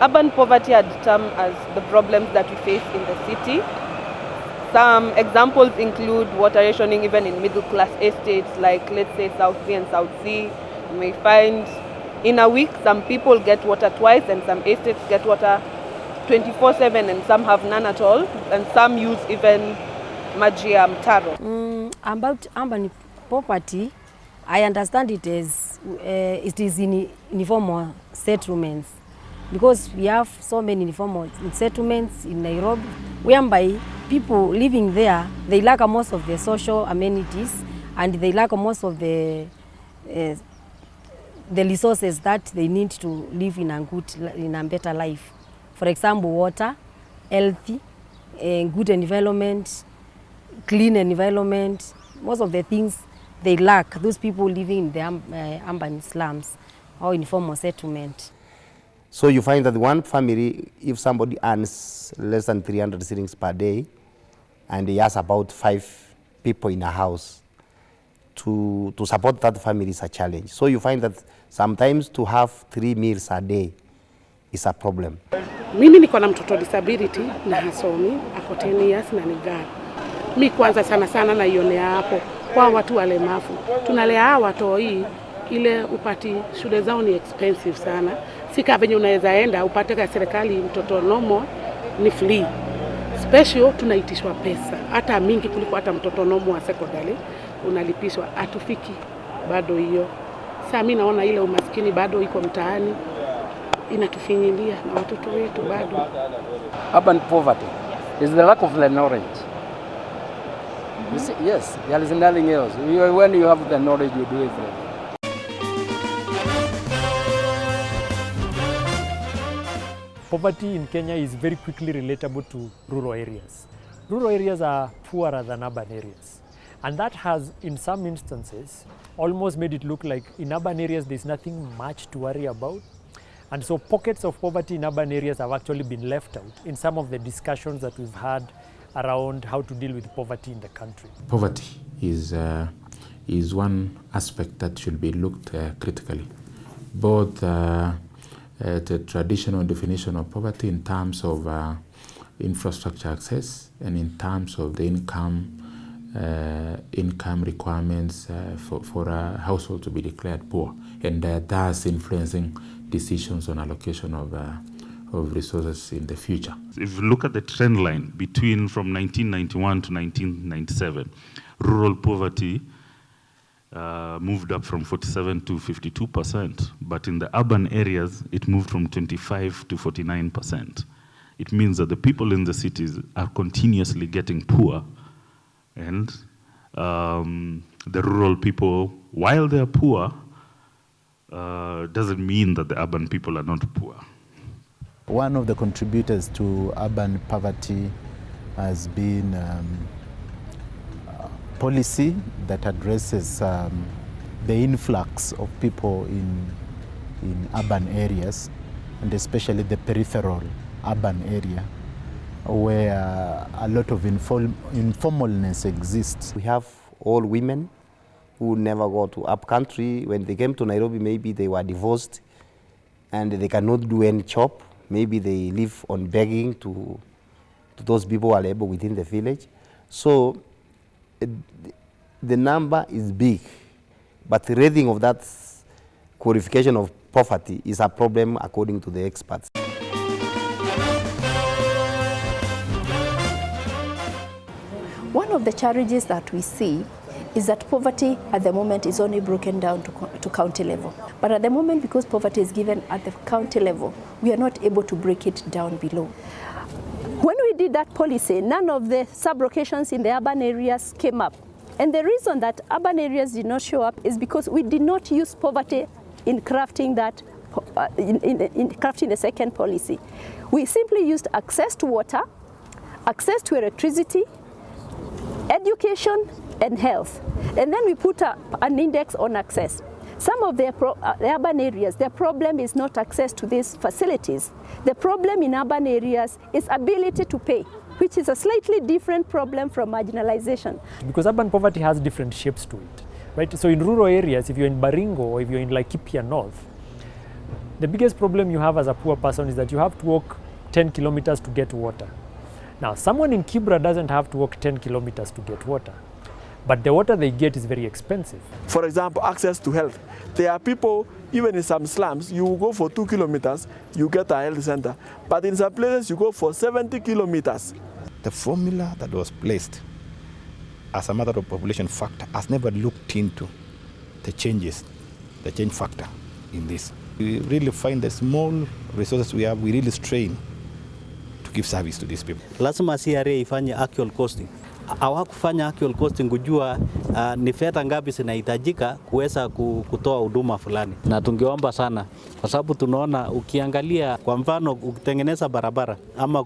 urban poverty are termed as the problems that we face in the city. Some examples include water rationing even in middle class estates like, let's say, South B and South C. You may find in a week some people get water twice and some estates get water 24/7 and some have none at all, and some use even maji ya mtaro. About urban poverty, I understand it as it is in informal settlements, because we have so many informal settlements in Nairobi, whereby people living there, they lack most of the social amenities and they lack most of the resources that they need to live in a better life. For example, water, healthy, good environment, clean environment. Most of the things they lack, those people living in the urban slums or informal settlement. So you find that one family, if somebody earns less than 300 shillings per day, and he has about 5 people in a house, to support that family is a challenge. So you find that sometimes to have 3 meals a day is a problem. Mimi niko na mtoto disability na hasomi, ako 10 years na ni girl. Mi kwanza sana naionea hapo kwa watu walemavu. Tunalea hawa watoi ile upati shule zao ni expensive sana. Sika venye unaweza enda upate kwa serikali mtoto nomo ni free. Special tunaitishwa pesa. Hata mingi kuliko hata mtoto nomo wa secondary unalipishwa. Hatufiki bado hiyo. Sasa mimi naona ile umaskini bado iko mtaani. Inatufinyilia na watoto wetu bado. Urban poverty is the lack of the knowledge. You see, yes, there is nothing else. When you have the knowledge, you do everything. Poverty in Kenya is very quickly relatable to rural areas. Rural areas are poorer than urban areas. And that has, in some instances, almost made it look like in urban areas there's nothing much to worry about. And so pockets of poverty in urban areas have actually been left out in some of the discussions that we've had around how to deal with poverty in the country. Poverty is one aspect that should be looked critically. Both the traditional definition of poverty in terms of infrastructure access and in terms of the income requirements for a household to be declared poor, and thus influencing decisions on allocation of resources in the future. If you look at the trend line from 1991 to 1997, rural poverty moved up from 47 to 52%, but in the urban areas, it moved from 25 to 49%. It means that the people in the cities are continuously getting poor, and the rural people, while they are poor, doesn't mean that the urban people are not poor. One of the contributors to urban poverty has been policy that addresses the influx of people in urban areas, and especially the peripheral urban area, where a lot of informalness exists. We have all women who never go to up country. When they came to Nairobi, maybe they were divorced and they cannot do any job. Maybe they live on begging to those people who are able within the village. So the number is big, but the rating of that qualification of poverty is a problem according to the experts. One of the challenges that we see is that poverty at the moment is only broken down to county level. But at the moment, because poverty is given at the county level, we are not able to break it down below. When we did that policy, none of the sub-locations in the urban areas came up. And the reason that urban areas did not show up is because we did not use poverty in crafting that, in crafting the second policy. We simply used access to water, access to electricity, education, and health. And then we put an index on access. Some of the urban areas, their problem is not access to these facilities. The problem in urban areas is ability to pay, which is a slightly different problem from marginalization. Because urban poverty has different shapes to it, right? So in rural areas, if you're in Baringo or if you're in Laikipia North, The biggest problem you have as a poor person is that you have to walk 10 kilometers to get water. Now, someone in Kibra doesn't have to walk 10 kilometers to get water, but the water they get is very expensive. For example, access to health. There are people, even in some slums, you go for 2 kilometers, you get a health center. But in some places, you go for 70 kilometers. The formula that was placed as a matter of population factor has never looked into the change factor in this. We really find the small resources we have, we really strain to give service to these people. Lazima CRA ifanye actual costing. Hawakufanya actual costing kujua ni fedha ngapi zinahitajika kuweza kutoa huduma fulani. Na tungeomba sana kwa sababu tunaona ukiangalia kwa mfano ukitengeneza barabara ama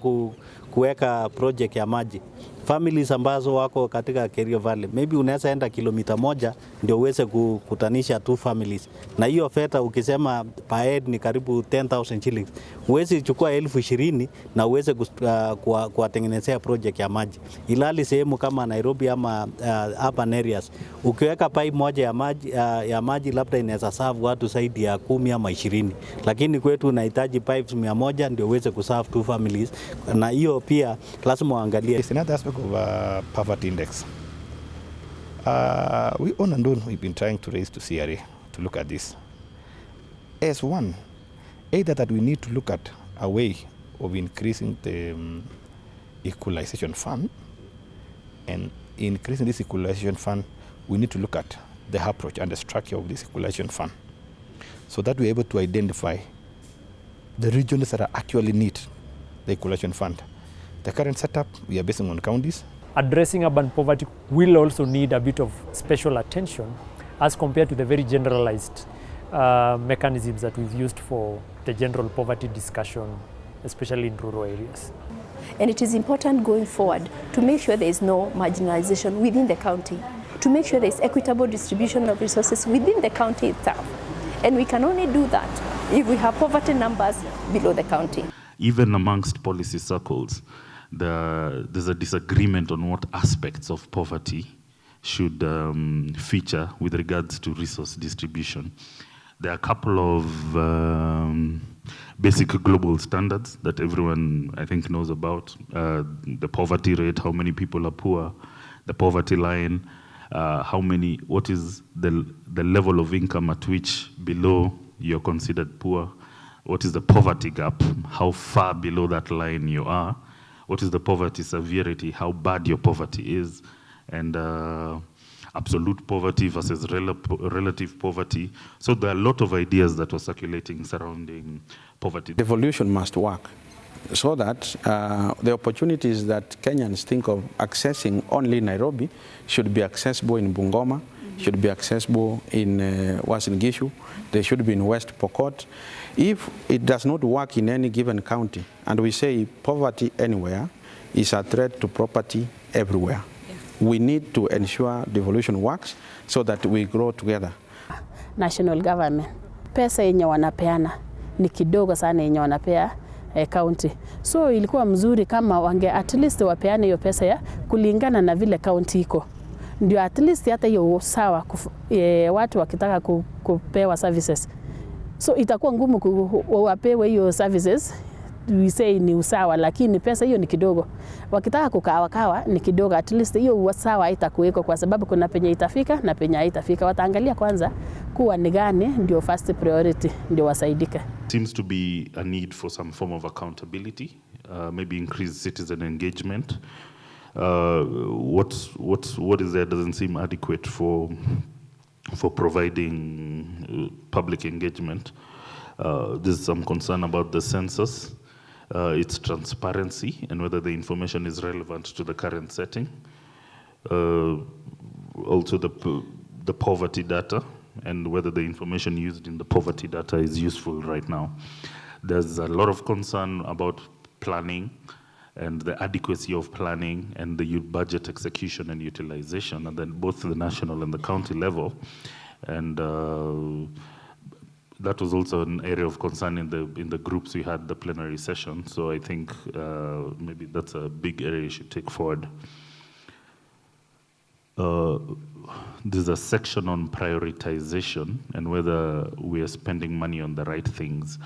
kuweka project ya maji, families ambazo wako katika Kerio Valley, maybe unaweza enda kilomita 1 ndio uweze kukutanisha 2 families. Na hiyo fedha ukisema per head ni karibu 10,000 shillings. Uwezi chukua 20,000 na uweze kuwatengenezea project ya maji. Ilali sehemu kama Nairobi ama urban areas, ukiweka pipe moja ya maji labda inaweza serve watu zaidi ya 10 ama 20. Lakini kwetu unahitaji pipes 100 ndio uweze kuserve 2 families. Na hiyo pia lazima waangalie. It's another aspect of poverty index. We on and on we've been trying to raise to CRA to look at this. As one, either that we need to look at a way of increasing the equalization fund, and increasing this equalization fund, we need to look at the approach and the structure of this equalization fund, so that we're able to identify the regions that are actually need the equalization fund. The current setup, we are basing on counties. Addressing urban poverty will also need a bit of special attention as compared to the very generalized mechanisms that we've used for the general poverty discussion, especially in rural areas. And it is important going forward to make sure there is no marginalization within the county, to make sure there is equitable distribution of resources within the county itself. And we can only do that if we have poverty numbers below the county. Even amongst policy circles, there's a disagreement on what aspects of poverty should feature with regards to resource distribution. There are a couple of basic global standards that everyone, I think, knows about. The poverty rate, how many people are poor, the poverty line, what is the level of income at which below you're considered poor, what is the poverty gap, how far below that line you are, what is the poverty severity, how bad your poverty is, and absolute poverty versus relative poverty. So there are a lot of ideas that were circulating surrounding poverty. Devolution must work so that the opportunities that Kenyans think of accessing only in Nairobi should be accessible in Bungoma, should be accessible in Uasin Gishu, they should be in West Pokot. If it does not work in any given county, and we say poverty anywhere is a threat to property everywhere, we need to ensure devolution works so that we grow together. National government, pesa yenye wanapeana ni kidogo sana yenye wanapea county. So ilikuwa mzuri kama wange at least wapeane hiyo pesa ya kulingana na vile county iko. Ndio at least hata hiyo sawa watu wakitaka kupewa services. So itakuwa ngumu wapewe hiyo services, we say ni usawa, lakini pesa hiyo ni kidogo. Wakitaka kukawa ni kidogo, at least hiyo usawa haitakuweko kwa sababu kuna penye itafika na penye haitafika. Wataangalia kwanza kuwa ni gani ndio first priority ndio wasaidike. Seems to be a need for some form of accountability, maybe increased citizen engagement. What is there doesn't seem adequate for providing public engagement. There's some concern about the census, its transparency, and whether the information is relevant to the current setting. Also the poverty data, and whether the information used in the poverty data is useful right now. There's a lot of concern about planning and the adequacy of planning and the youth budget execution and utilization, and then both the national and the county level. And that was also an area of concern in the groups we had the plenary session. So I think maybe that's a big area you should take forward. there's a section on prioritization and whether we are spending money on the right things.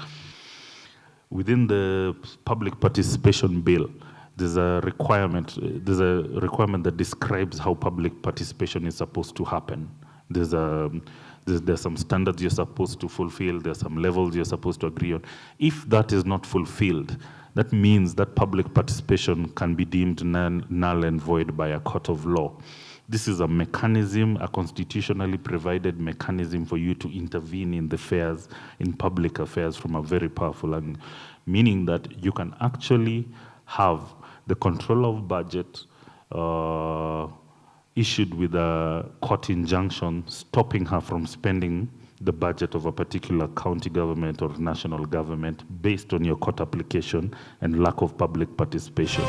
Within the public participation bill, there's a requirement that describes how public participation is supposed to happen. There's some standards you're supposed to fulfill, there's some levels you're supposed to agree on. If that is not fulfilled, that means that public participation can be deemed null and void by a court of law. This is a mechanism, a constitutionally provided mechanism for you to intervene in the affairs, in public affairs from a very powerful angle, meaning that you can actually have the control of budget issued with a court injunction stopping her from spending the budget of a particular county government or national government based on your court application and lack of public participation.